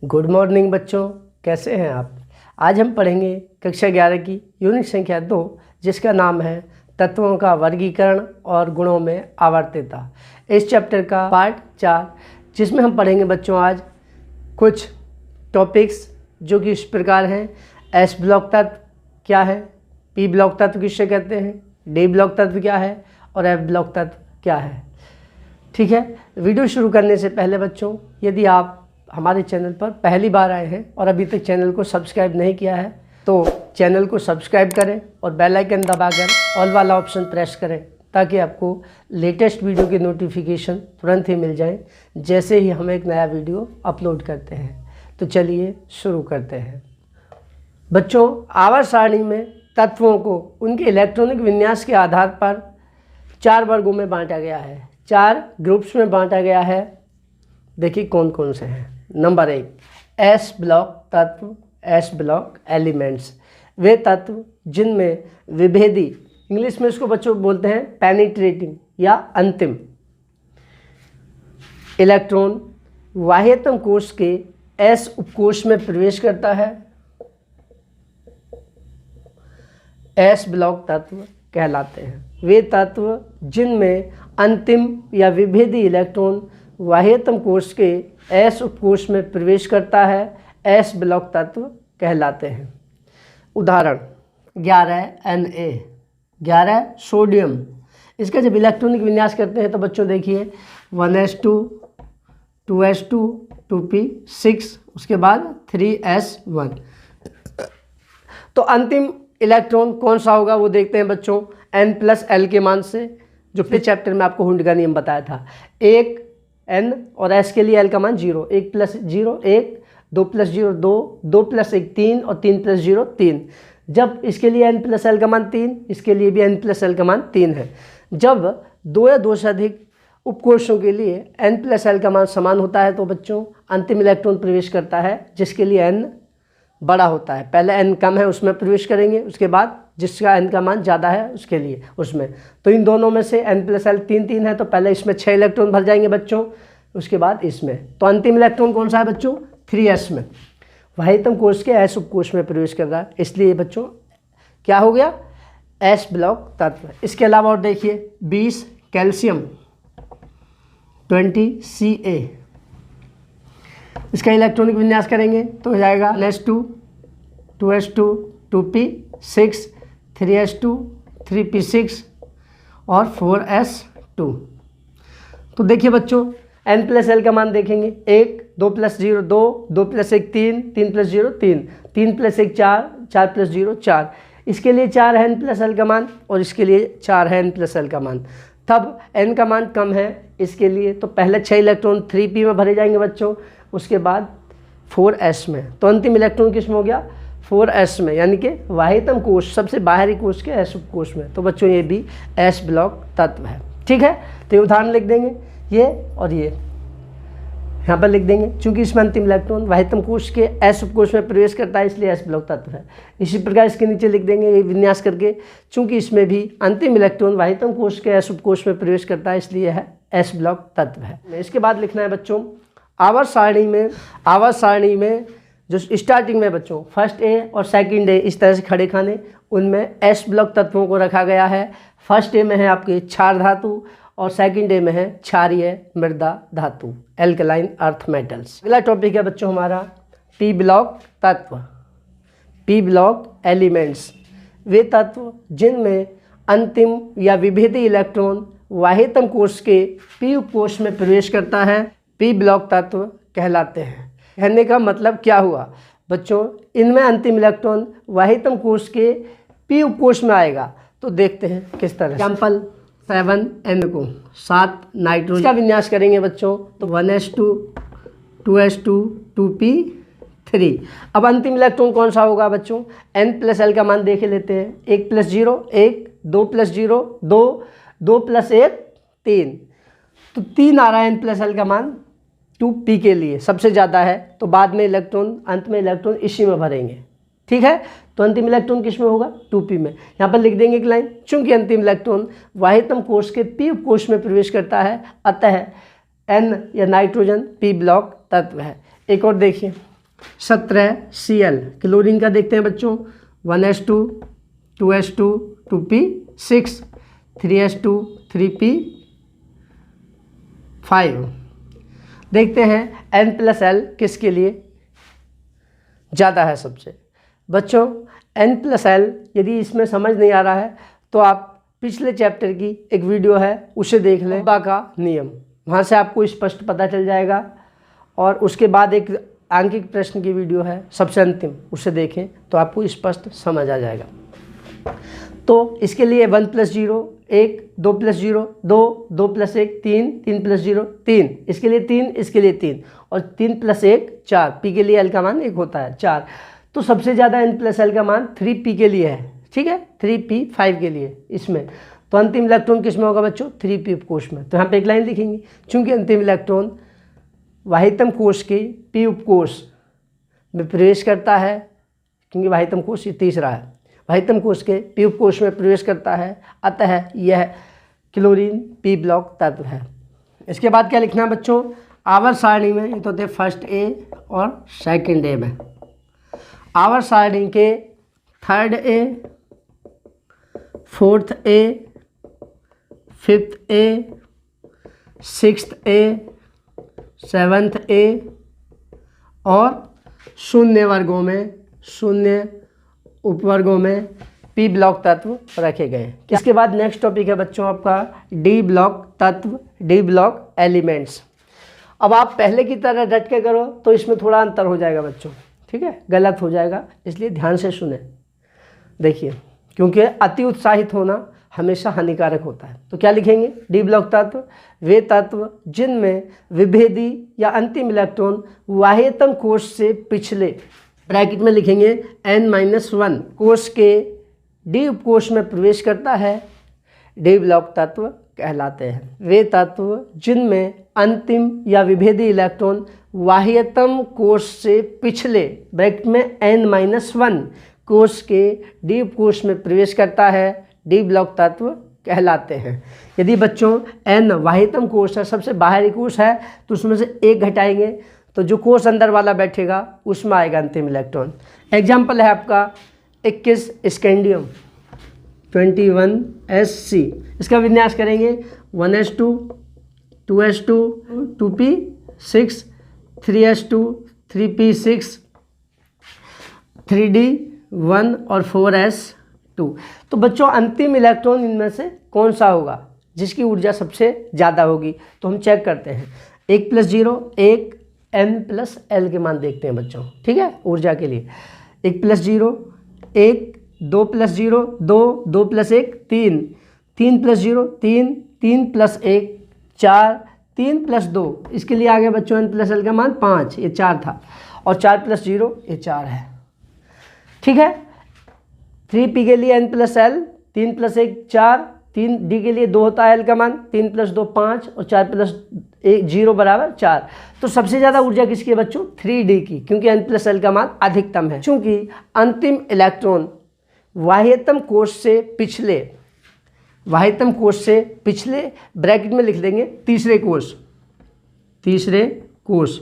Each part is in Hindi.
गुड मॉर्निंग बच्चों, कैसे हैं आप। आज हम पढ़ेंगे कक्षा 11 की यूनिट संख्या 2, जिसका नाम है तत्वों का वर्गीकरण और गुणों में आवर्तता। इस चैप्टर का पार्ट 4, जिसमें हम पढ़ेंगे बच्चों आज कुछ टॉपिक्स जो कि इस प्रकार हैं। एस ब्लॉक तत्व क्या है, पी ब्लॉक तत्व किससे कहते हैं, डी ब्लॉक तत्व क्या है और एफ ब्लॉक तत्व क्या है। ठीक है, वीडियो शुरू करने से पहले बच्चों, यदि आप हमारे चैनल पर पहली बार आए हैं और अभी तक चैनल को सब्सक्राइब नहीं किया है तो चैनल को सब्सक्राइब करें और बेल आइकन दबाकर ऑल वाला ऑप्शन प्रेस करें, ताकि आपको लेटेस्ट वीडियो की नोटिफिकेशन तुरंत ही मिल जाए जैसे ही हम एक नया वीडियो अपलोड करते हैं। तो चलिए शुरू करते हैं। बच्चों, आवर्त सारणी में तत्वों को उनके इलेक्ट्रॉनिक विन्यास के आधार पर 4 वर्गों में बांटा गया है, 4 ग्रुप्स में बांटा गया है। देखिए कौन कौन से हैं। नंबर 1, एस ब्लॉक तत्व, एस ब्लॉक एलिमेंट्स। वे तत्व जिनमें विभेदी, इंग्लिश में इसको बच्चों बोलते हैं पेनिट्रेटिंग या अंतिम, इलेक्ट्रॉन बाह्यतम कोश के एस उपकोश में प्रवेश करता है, एस ब्लॉक तत्व कहलाते हैं। वे तत्व जिनमें अंतिम या विभेदी इलेक्ट्रॉन बाह्यतम कोश के एस उपकोश में प्रवेश करता है, एस ब्लॉक तत्व कहलाते हैं। उदाहरण 11 Na, 11 सोडियम। इसका जब इलेक्ट्रॉनिक विन्यास करते हैं तो बच्चों देखिए 1s2, 2s2, 2p6, उसके बाद 3s1। तो अंतिम इलेक्ट्रॉन कौन सा होगा वो देखते हैं बच्चों n+l के मान से, जो पिछले चैप्टर में आपको हुंड का नियम बताया था। 1 n और s के लिए l का मान 0, 1 + 0 1, 2 + 0 2, 2 + 1 3 और 3 + 0 3। जब इसके लिए n+l का मान 3, इसके लिए भी n+l का मान 3 है। जब 2 या 2 से अधिक उपकोशों के लिए n+l का मान समान होता है तो बच्चों अंतिम इलेक्ट्रॉन प्रवेश करता है जिसके लिए n बड़ा होता है। पहले n कम है उसमें प्रवेश करेंगे, उसके बाद जिसका n का मान ज़्यादा है उसके लिए उसमें। तो इन दोनों में से n+l 3 है, तो पहले इसमें 6 इलेक्ट्रॉन भर जाएंगे बच्चों, उसके बाद इसमें। तो अंतिम इलेक्ट्रॉन कौन सा है बच्चों, 3s में, बाह्यतम कोश के s उपकोश में प्रवेश कर रहा है, इसलिए बच्चों क्या हो गया, s ब्लॉक तत्व। इसके अलावा और देखिए 20 कैल्शियम, 20 Ca। इसका इलेक्ट्रॉनिक विन्यास करेंगे तो हो जाएगा 1s2, 2s2, 2p6, 3s2, 3p6 और 4s2। तो देखिए बच्चों n+l का मान देखेंगे 1, 2 + 0 2, 2 + 1 3, 3 + 0 3, 3 + 1 4, 4 + 0 4। इसके लिए 4 है n+l का मान और इसके लिए 4 है n+l का मान। तब n का मान कम है इसके लिए, तो पहले 6 इलेक्ट्रॉन 3p में भरे जाएंगे बच्चों, उसके बाद 4s में। तो अंतिम इलेक्ट्रॉन किस में हो गया, 4s में, यानी कि बाह्यतम कोश, सबसे बाहरी कोश के s उपकोश में। तो बच्चों ये भी s ब्लॉक तत्व है। ठीक है, तो ये उदाहरण लिख देंगे, ये और ये यहाँ पर लिख देंगे। चूंकि इसमें अंतिम इलेक्ट्रॉन बाह्यतम कोश के s उपकोश में प्रवेश करता है इसलिए s ब्लॉक तत्व है। इसी प्रकार इसके नीचे लिख देंगे ये विन्यास करके, चूंकि इसमें भी अंतिम इलेक्ट्रॉन बाह्यतम कोश के s उपकोश में प्रवेश करता है इसलिए है s ब्लॉक तत्व है। इसके बाद लिखना है बच्चों आवर्त सारणी में जो स्टार्टिंग में बच्चों फर्स्ट ए और सेकंड ए इस तरह से खड़े खाने, उनमें एस ब्लॉक तत्वों को रखा गया है। फर्स्ट ए में है आपके क्षार धातु और सेकंड ए में है क्षारीय मृदा धातु, एल्कलाइन अर्थ मेटल्स। अगला टॉपिक है बच्चों हमारा पी ब्लॉक तत्व, पी ब्लॉक एलिमेंट्स। वे तत्व जिनमें अंतिम या विभेदी इलेक्ट्रॉन बाह्यतम कोश के पी उपकोश में प्रवेश करता है, पी ब्लॉक तत्व कहलाते हैं। कहने का मतलब क्या हुआ बच्चों, इनमें अंतिम इलेक्ट्रॉन बाह्यतम कोश के पी उपकोश में आएगा। तो देखते हैं किस तरह। एग्जाम्पल 7n को 7 नाइट्रोजन का विन्यास करेंगे बच्चों, तो 1s2, 2s2, 2p3। अब अंतिम इलेक्ट्रॉन कौन सा होगा बच्चों, n+l का मान देख लेते हैं। 1 + 0 1, 2 + 0 2, 2 + 1 3। तो 3 आ रहा है n+l का मान 2p के लिए, सबसे ज़्यादा है, तो बाद में इलेक्ट्रॉन, अंत में इलेक्ट्रॉन इसी में भरेंगे। ठीक है, तो अंतिम इलेक्ट्रॉन किस में होगा, 2p में। यहाँ पर लिख देंगे एक लाइन, चूंकि अंतिम इलेक्ट्रॉन बाह्यतम कोश के p उपकोश में प्रवेश करता है, अतः n या नाइट्रोजन p ब्लॉक तत्व है। एक और देखिए 17Cl क्लोरीन का देखते हैं बच्चों, 1s2 2s2 2p6 3s2 3p5। देखते हैं N+L किसके लिए ज़्यादा है सबसे। बच्चों N+L यदि इसमें समझ नहीं आ रहा है तो आप पिछले चैप्टर की एक वीडियो है उसे देख लें, अब्बा का नियम, वहाँ से आपको स्पष्ट पता चल जाएगा। और उसके बाद एक आंकिक प्रश्न की वीडियो है सबसे अंतिम, उसे देखें तो आपको स्पष्ट समझ आ जाएगा। तो इसके लिए 1 + 0 1, 2 + 0 2, 2 + 1 3, 3 + 0 3, इसके लिए 3, इसके लिए 3 और 3 + 1 4। पी के लिए एल का मान 1 होता है 4। तो सबसे ज़्यादा N+L का मान 3p के लिए है, ठीक है, 3p5 के लिए इसमें। तो अंतिम इलेक्ट्रॉन किस में होगा बच्चों, 3p उपकोष में। तो यहाँ पे एक लाइन लिखेंगे, चूंकि अंतिम इलेक्ट्रॉन वाहितम कोश के p उपकोष में प्रवेश करता है, क्योंकि वाहितम कोश ये तीसरा है, वाहितम कोश के p उपकोष में प्रवेश करता है, अतः यह क्लोरीन p ब्लॉक तत्व है। इसके बाद क्या लिखना है बच्चों, आवर्त सारणी में ये तो थे फर्स्ट ए और सेकंड ए में, आवर्त सारणी के third A, fourth A, fifth A, sixth A, seventh A और शून्य वर्गों में, शून्य उपवर्गों में पी ब्लॉक तत्व रखे गए। इसके बाद नेक्स्ट टॉपिक है बच्चों आपका डी ब्लॉक तत्व, डी ब्लॉक एलिमेंट्स। अब आप पहले की तरह रट के करो तो इसमें थोड़ा अंतर हो जाएगा बच्चों, ठीक है, गलत हो जाएगा, इसलिए ध्यान से सुने। देखिए, क्योंकि अति उत्साहित होना हमेशा हानिकारक होता है। तो क्या लिखेंगे, डी ब्लॉक तत्व वे तत्व जिनमें विभेदी या अंतिम इलेक्ट्रॉन बाह्यतम कोश से पिछले, ब्रैकेट में लिखेंगे n-1 कोश के डी उपकोष में प्रवेश करता है, डी ब्लॉक तत्व कहलाते हैं। वे तत्व जिनमें अंतिम या विभेदी इलेक्ट्रॉन बाह्यतम कोश से पिछले, ब्रैकेट में n-1 कोश के डी उपकोष में प्रवेश करता है, डी ब्लॉक तत्व कहलाते हैं। यदि बच्चों n बाह्यतम कोश है, सबसे बाहरी कोश है, तो उसमें से 1 घटाएंगे तो जो कोश अंदर वाला बैठेगा उसमें आएगा अंतिम इलेक्ट्रॉन। एग्जाम्पल है आपका 21 स्कैंडियम 21Sc। इसका विन्यास करेंगे 1s2 2s2 2p6 3s2 3p6 3d1 और 4s2। तो बच्चों अंतिम इलेक्ट्रॉन इनमें से कौन सा होगा जिसकी ऊर्जा सबसे ज़्यादा होगी, तो हम चेक करते हैं। 1 + 0 1, N+L के मान देखते हैं बच्चों, ठीक है, ऊर्जा के लिए 1 + 0 1, 2 + 0 2, 2 + 1 3, 3 + 0 3, 3 + 1 4, 3 + 2, इसके लिए आ गया बच्चों N+L का मान 5, ये 4 था, और 4 + 0 ये 4 है, ठीक है। 3p के लिए N+L 3 + 1 4, 3d के लिए 2 होता है L का मान, 3 + 2 5 और 4 + 1 0 = 4। तो सबसे ज़्यादा ऊर्जा किसकी है बच्चों, 3d की, क्योंकि N+L का मान अधिकतम है। चूंकि अंतिम इलेक्ट्रॉन बाह्यतम कोश से पिछले, बाह्यतम कोश से पिछले, ब्रैकेट में लिख देंगे तीसरे कोश, तीसरे कोश,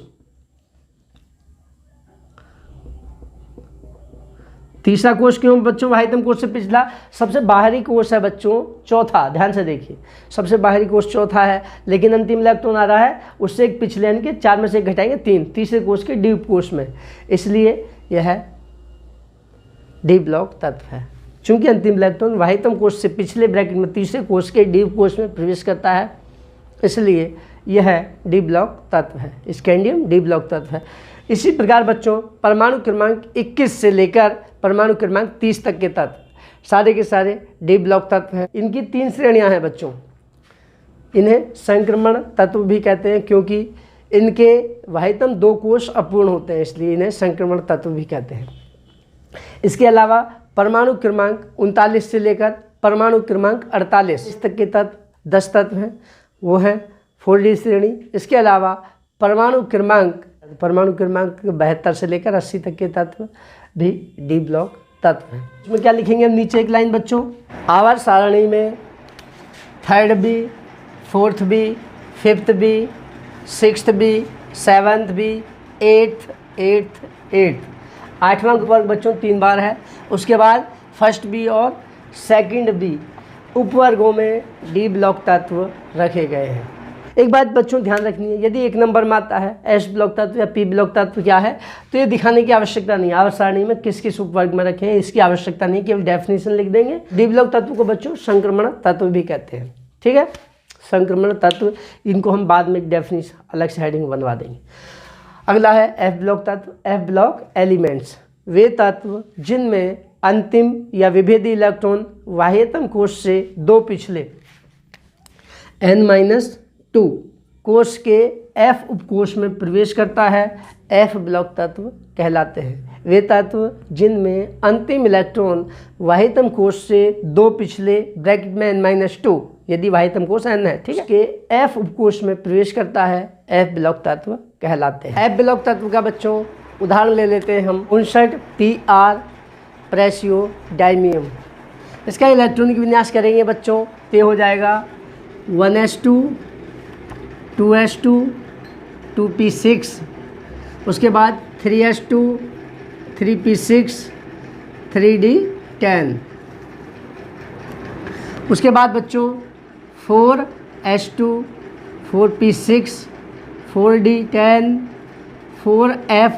तीसरा कोश क्यों बच्चों बाह्यतम कोश से पिछला, सबसे बाहरी कोश है बच्चों चौथा, ध्यान से देखिए, सबसे बाहरी कोश चौथा है, लेकिन अंतिम इलेक्ट्रॉन आ रहा है उससे एक पिछले, यानी कि 4 में से 1 घटाएंगे 3, तीसरे कोश के डी उपकोष में, इसलिए यह डी ब्लॉक तत्व है। चूंकि अंतिम इलेक्ट्रॉन बाह्यतम कोश से पिछले, ब्रैकेट में तीसरे कोश के डी उपकोष में प्रवेश करता है, इसलिए यह डी ब्लॉक तत्व है, स्कैंडियम डी ब्लॉक तत्व है। इसी प्रकार बच्चों परमाणु क्रमांक 21 से लेकर परमाणु क्रमांक 30 तक के तत्व सारे के सारे डी ब्लॉक तत्व हैं। इनकी 3 श्रेणियां हैं बच्चों। इन्हें संक्रमण तत्व भी कहते हैं, क्योंकि इनके बाह्यतम 2 कोश अपूर्ण होते हैं, इसलिए इन्हें संक्रमण तत्व भी कहते हैं। इसके अलावा परमाणु क्रमांक 39 से लेकर परमाणु क्रमांक 48 तक के तत्व 10 तत्व हैं, वो हैं 4D श्रेणी। इसके अलावा परमाणु क्रमांक 72 से लेकर 80 तक के तत्व भी डी ब्लॉक तत्व हैं। इसमें क्या लिखेंगे हम, नीचे एक लाइन बच्चों, आवर्त सारणी में 3rd B, 4th B, 5th B, 6th B, 7th B, 8th 8वां उपवर्ग बच्चों 3 बार है। उसके बाद फर्स्ट बी और सेकंड बी उपवर्गों में डी ब्लॉक तत्व रखे गए हैं। एक बात बच्चों ध्यान रखनी है, यदि 1 नंबर में आता है एस ब्लॉक तत्व या पी ब्लॉक तत्व क्या है, तो ये दिखाने की आवश्यकता नहीं है आवर्त सारणी में किस किस उपवर्ग में रखे हैं, इसकी आवश्यकता नहीं, केवल डेफिनेशन लिख देंगे। डी ब्लॉक तत्व को बच्चों संक्रमण तत्व भी कहते हैं, ठीक है, संक्रमण तत्व, इनको हम बाद में डेफिनेशन अलग से हेडिंग बनवा देंगे। अगला है एफ ब्लॉक तत्व। एफ ब्लॉक एलिमेंट्स वे तत्व जिनमें अंतिम या विभेदी इलेक्ट्रॉन बाह्यतम कोश से 2 पिछले n-2 कोश के F उपकोश में प्रवेश करता है, F ब्लॉक तत्व कहलाते हैं। वे तत्व जिनमें अंतिम इलेक्ट्रॉन बाह्यतम कोश से 2 पिछले ब्रैकेट में n-2 यदि बाह्यतम कोश n है, ठीक है, के F उपकोश में प्रवेश करता है, F ब्लॉक तत्व कहलाते हैं। F ब्लॉक तत्व का बच्चों उदाहरण ले लेते हैं हम 59 PR प्रेसियोडाइमियम। इसका इलेक्ट्रॉनिक विन्यास करेंगे बच्चों तो हो जाएगा 1s2 2s2 2p6, उसके बाद 3s2 3p6 3d10, उसके बाद बच्चों 4s2 4p6 4d10 4f।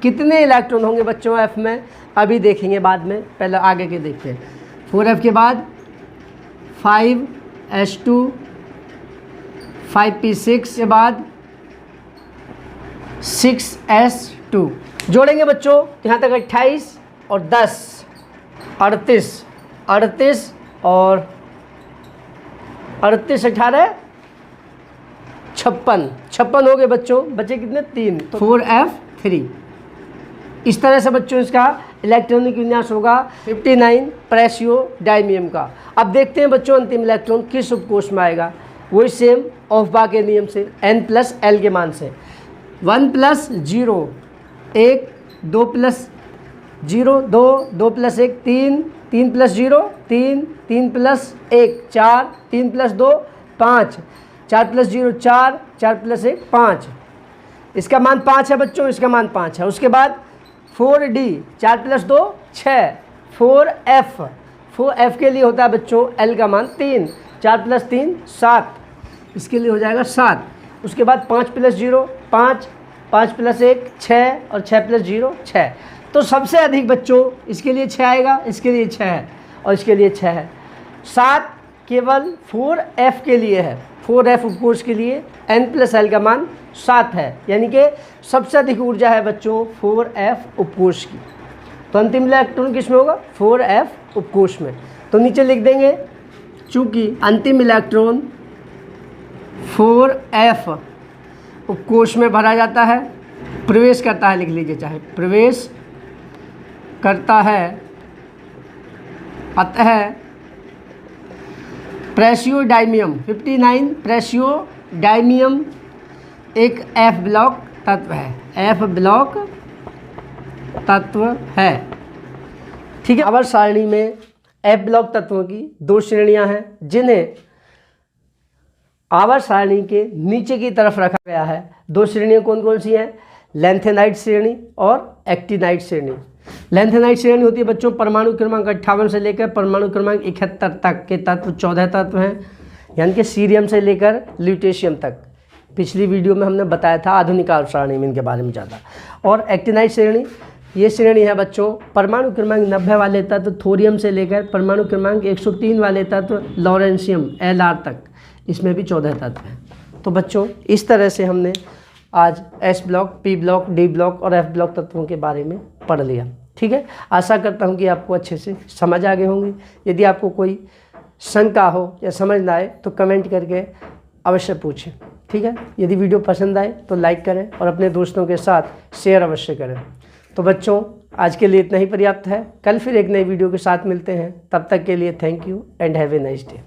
कितने इलेक्ट्रॉन होंगे बच्चों F में अभी देखेंगे, बाद में, पहले आगे के देखते हैं। 4f के बाद 5s2 5p6 के बाद 6s2 जोड़ेंगे बच्चों यहाँ तक 28 और 10 38 और 18 56 हो गए बच्चों, बचे कितने 3, तो 4f3। इस तरह से बच्चों इसका इलेक्ट्रॉनिक विन्यास होगा 59 प्रेसियोडाइमियम का। अब देखते हैं बच्चों अंतिम इलेक्ट्रॉन किस उपकोश में आएगा, वही सेम ऑफबा के नियम से n+l के मान से 1 + 0 1 2 + 0 2 2 + 1 3 3 + 0 3 3 + 1 4 3 + 2 5 4 + 0 4 4 + 1 5। इसका मान 5 है बच्चों, इसका मान 5 है। उसके बाद 4d 4 + 2 6 4f के लिए होता है बच्चों l का मान 3 4 + 3 7, इसके लिए हो जाएगा 7। उसके बाद 5 + 0 5 5 + 1 6 और 6 + 0 6। तो सबसे अधिक बच्चों इसके लिए 6 आएगा, इसके लिए 6 है और इसके लिए 6 है। 7 केवल 4f के लिए है, 4f उपकोश के लिए n+l का मान 7 है, यानी कि सबसे अधिक ऊर्जा है बच्चों 4f उपकोश की। तो अंतिम इलेक्ट्रॉन किस में होगा 4f उपकोश में। तो नीचे लिख देंगे चूँकि अंतिम इलेक्ट्रॉन 4f उपकोश में भरा जाता है, प्रवेश करता है, लिख लीजिए चाहे प्रवेश करता है, अतः प्रेसियोडाइमियम 59 प्रेसियोडाइमियम एक F ब्लॉक तत्व है, F ब्लॉक तत्व है, ठीक है। आवर्त सारणी में F ब्लॉक तत्वों की 2 श्रेणियां हैं जिन्हें आवर्त सारणी के नीचे की तरफ रखा गया है। 2 श्रेणियां कौन कौन सी हैं, लेंथेनाइट श्रेणी और एक्टिनाइट श्रेणी। लेंथेनाइट श्रेणी होती है बच्चों परमाणु क्रमांक 58 से लेकर परमाणु क्रमांक 71 तक के तत्व 14 तत्व हैं, यानी कि सीरियम से लेकर ल्यूटेशियम तक। पिछली वीडियो में हमने बताया था आधुनिक आवर्त सारणी में इनके बारे में ज़्यादा। और एक्टिनाइट श्रेणी, ये श्रेणी है बच्चों परमाणु क्रमांक 90 वाले तत्व थोरियम से लेकर परमाणु क्रमांक 103 वाले तत्व लॉरेंशियम Lr तक, इसमें भी 14 तत्व हैं। तो बच्चों इस तरह से हमने आज S block, P block, D block और F ब्लॉक तत्वों के बारे में पढ़ लिया, ठीक है। आशा करता हूँ कि आपको अच्छे से समझ आ गए होंगे। यदि आपको कोई शंका हो या समझ ना आए तो कमेंट करके अवश्य पूछें, ठीक है। यदि वीडियो पसंद आए तो लाइक करें और अपने दोस्तों के साथ शेयर अवश्य करें। तो बच्चों आज के लिए इतना ही पर्याप्त है, कल फिर एक नई वीडियो के साथ मिलते हैं, तब तक के लिए thank you and have a nice day.